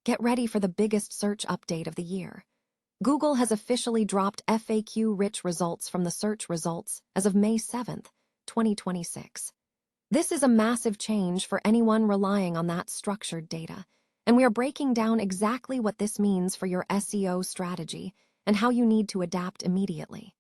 Get ready for the biggest search update of the year. Google has officially dropped FAQ-rich results from the search results as of May 7th, 2026. This is a massive change for anyone relying on that structured data, and we are breaking down exactly what this means for your SEO strategy and how you need to adapt immediately.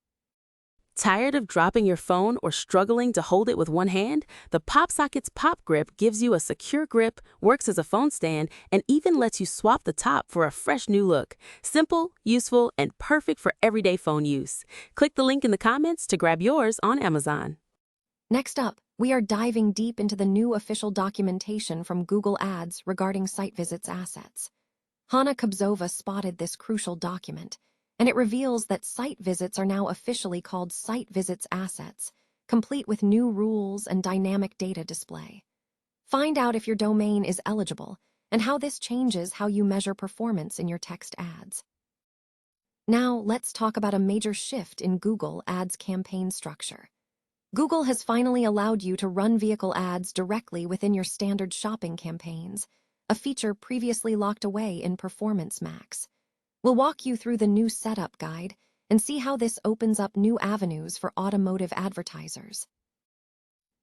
Tired of dropping your phone or struggling to hold it with one hand? The PopSocket's Pop Grip gives you a secure grip, works as a phone stand, and even lets you swap the top for a fresh new look. Simple, useful, and perfect for everyday phone use. Click the link in the comments to grab yours on Amazon. Next up, we are diving deep into the new official documentation from Google Ads regarding site visits assets. Hanna Kobzova spotted this crucial document, and it reveals that site visits are now officially called site visits assets, complete with new rules and dynamic data display. Find out if your domain is eligible and how this changes how you measure performance in your text ads. Now, let's talk about a major shift in Google Ads campaign structure. Google has finally allowed you to run vehicle ads directly within your standard shopping campaigns, a feature previously locked away in Performance Max. We'll walk you through the new setup guide and see how this opens up new avenues for automotive advertisers.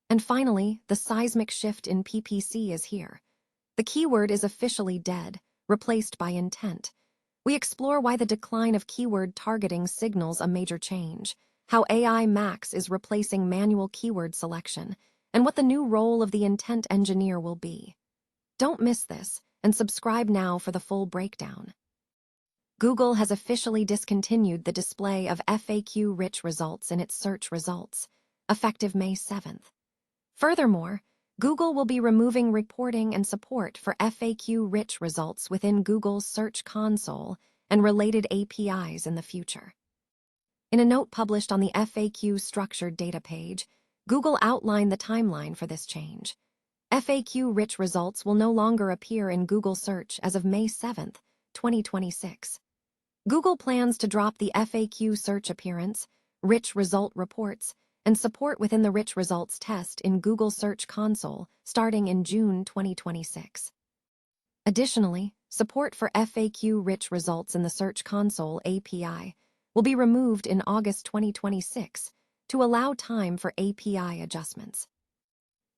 And finally, the seismic shift in PPC is here. The keyword is officially dead, replaced by intent. We explore why the decline of keyword targeting signals a major change, how AI Max is replacing manual keyword selection, and what the new role of the intent engineer will be. Don't miss this, and subscribe now for the full breakdown. Google has officially discontinued the display of FAQ-rich results in its search results, effective May 7th. Furthermore, Google will be removing reporting and support for FAQ-rich results within Google's Search Console and related APIs in the future. In a note published on the FAQ structured data page, Google outlined the timeline for this change. FAQ-rich results will no longer appear in Google Search as of May 7th, 2026. Google plans to drop the FAQ search appearance, rich result reports, and support within the rich results test in Google Search Console starting in June 2026. Additionally, support for FAQ-rich results in the Search Console API will be removed in August 2026 to allow time for API adjustments.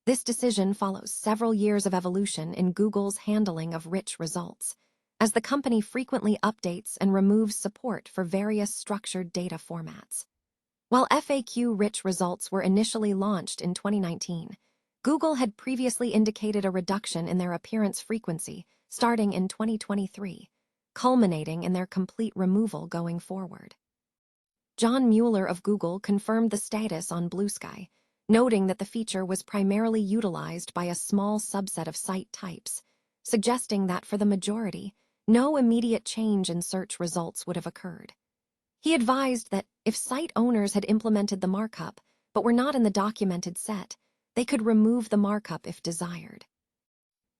This decision follows several years of evolution in Google's handling of rich results, as the company frequently updates and removes support for various structured data formats. While FAQ-rich results were initially launched in 2019, Google had previously indicated a reduction in their appearance frequency starting in 2023, culminating in their complete removal going forward. John Mueller of Google confirmed the status on Blue Sky, noting that the feature was primarily utilized by a small subset of site types, suggesting that for the majority, no immediate change in search results would have occurred. He advised that if site owners had implemented the markup but were not in the documented set, they could remove the markup if desired.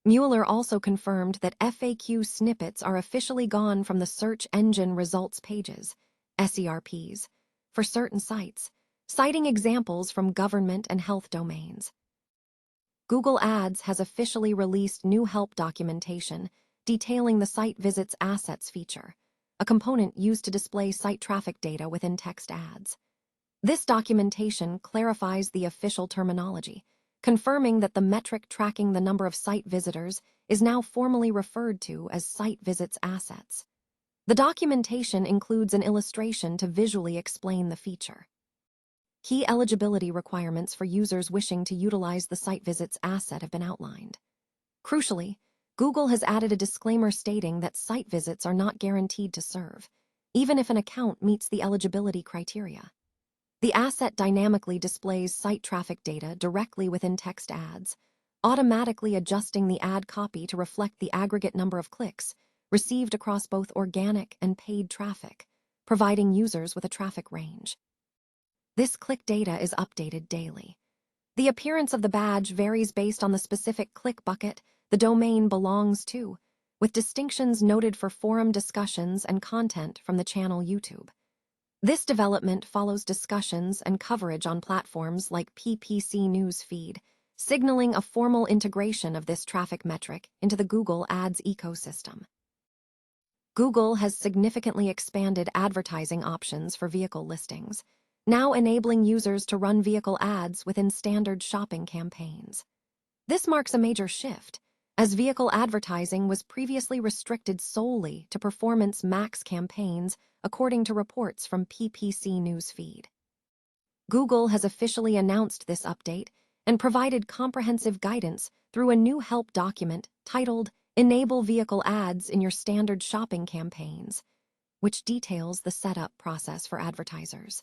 Mueller also confirmed that FAQ snippets are officially gone from the search engine results pages, SERPs, for certain sites, citing examples from government and health domains. Google Ads has officially released new help documentation detailing the Site Visits Assets feature, a component used to display site traffic data within text ads. This documentation clarifies the official terminology, confirming that the metric tracking the number of site visitors is now formally referred to as Site Visits Assets. The documentation includes an illustration to visually explain the feature. Key eligibility requirements for users wishing to utilize the Site Visits asset have been outlined. Crucially, Google has added a disclaimer stating that site visits are not guaranteed to serve, even if an account meets the eligibility criteria. The asset dynamically displays site traffic data directly within text ads, automatically adjusting the ad copy to reflect the aggregate number of clicks received across both organic and paid traffic, providing users with a traffic range. This click data is updated daily. The appearance of the badge varies based on the specific click bucket the domain belongs to, with distinctions noted for forum discussions and content from the channel YouTube. This development follows discussions and coverage on platforms like PPC News Feed, signaling a formal integration of this traffic metric into the Google Ads ecosystem. Google has significantly expanded advertising options for vehicle listings, now enabling users to run vehicle ads within standard shopping campaigns. This marks a major shift, as vehicle advertising was previously restricted solely to Performance Max campaigns, according to reports from PPC Newsfeed. Google has officially announced this update and provided comprehensive guidance through a new help document titled Enable Vehicle Ads in Your Standard Shopping Campaigns, which details the setup process for advertisers.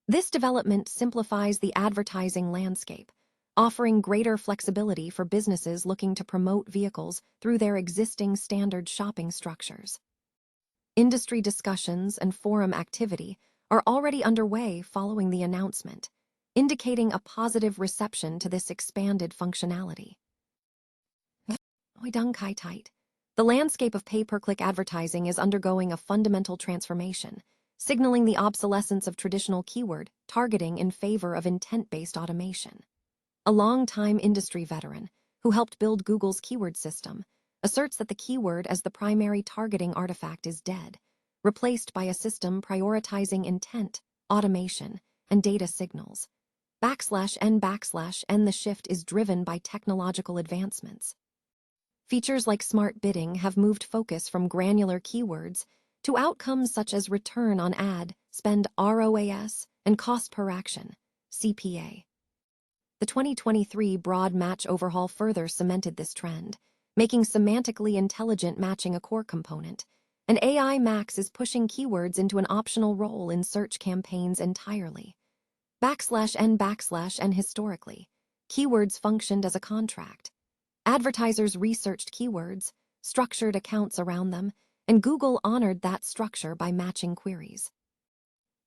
This development simplifies the advertising landscape, offering greater flexibility for businesses looking to promote vehicles through their existing standard shopping structures. Industry discussions and forum activity are already underway following the announcement, indicating a positive reception to this expanded functionality. The landscape of pay-per-click advertising is undergoing a fundamental transformation, signaling the obsolescence of traditional keyword targeting in favor of intent-based automation. A long-time industry veteran, who helped build Google's keyword system, asserts that the keyword as the primary targeting artifact is dead, replaced by a system prioritizing intent, automation, and data signals. /n/n the shift is driven by technological advancements. Features like smart bidding have moved focus from granular keywords to outcomes such as return on ad, spend ROAS, and cost per action, CPA. The 2023 broad match overhaul further cemented this trend, making semantically intelligent matching a core component, and AI Max is pushing keywords into an optional role in search campaigns entirely. /n/n historically, keywords functioned as a contract. Advertisers researched keywords, structured accounts around them, and Google honored that structure by matching queries.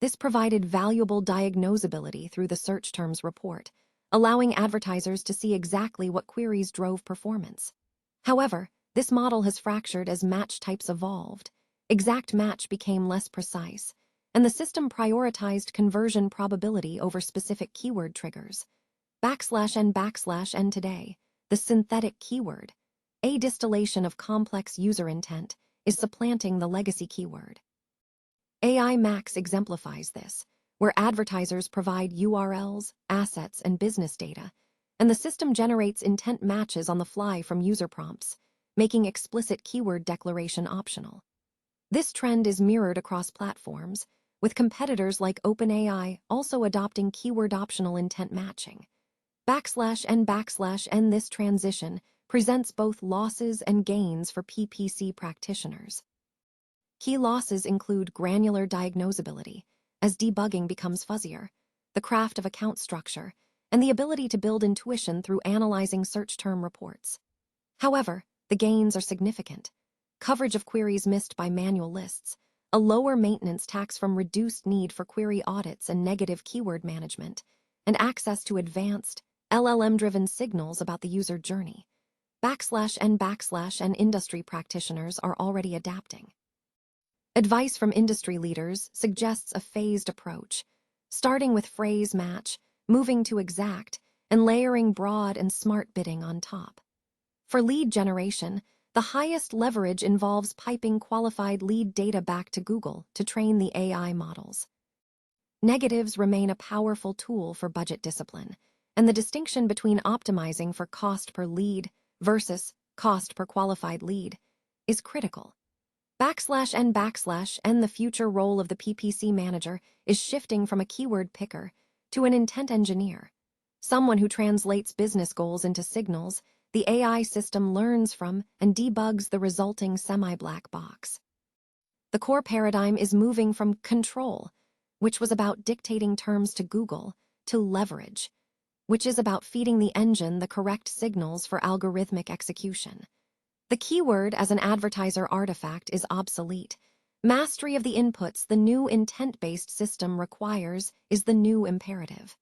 This provided valuable diagnosability through the search terms report, allowing advertisers to see exactly what queries drove performance. However, this model has fractured as match types evolved. Exact match became less precise, and the system prioritized conversion probability over specific keyword triggers. /n/n today, the synthetic keyword, a distillation of complex user intent, is supplanting the legacy keyword. AI Max exemplifies this, where advertisers provide URLs, assets, and business data, and the system generates intent matches on the fly from user prompts, making explicit keyword declaration optional. This trend is mirrored across platforms, with competitors like OpenAI also adopting keyword-optional intent matching. /n/n this transition presents both losses and gains for PPC practitioners. Key losses include granular diagnosability, as debugging becomes fuzzier, the craft of account structure, and the ability to build intuition through analyzing search term reports. However, the gains are significant. Coverage of queries missed by manual lists, a lower maintenance tax from reduced need for query audits and negative keyword management, and access to advanced, LLM-driven signals about the user journey. /n/n industry practitioners are already adapting. Advice from industry leaders suggests a phased approach, starting with phrase match, moving to exact, and layering broad and smart bidding on top. For lead generation, the highest leverage involves piping qualified lead data back to Google to train the AI models. Negatives remain a powerful tool for budget discipline, and the distinction between optimizing for cost per lead versus cost per qualified lead is critical. /n/n the future role of the PPC manager is shifting from a keyword picker to an intent engineer, someone who translates business goals into signals the AI system learns from and debugs the resulting semi-black box. The core paradigm is moving from control, which was about dictating terms to Google, to leverage, which is about feeding the engine the correct signals for algorithmic execution. The keyword as an advertiser artifact is obsolete. Mastery of the inputs the new intent-based system requires is the new imperative.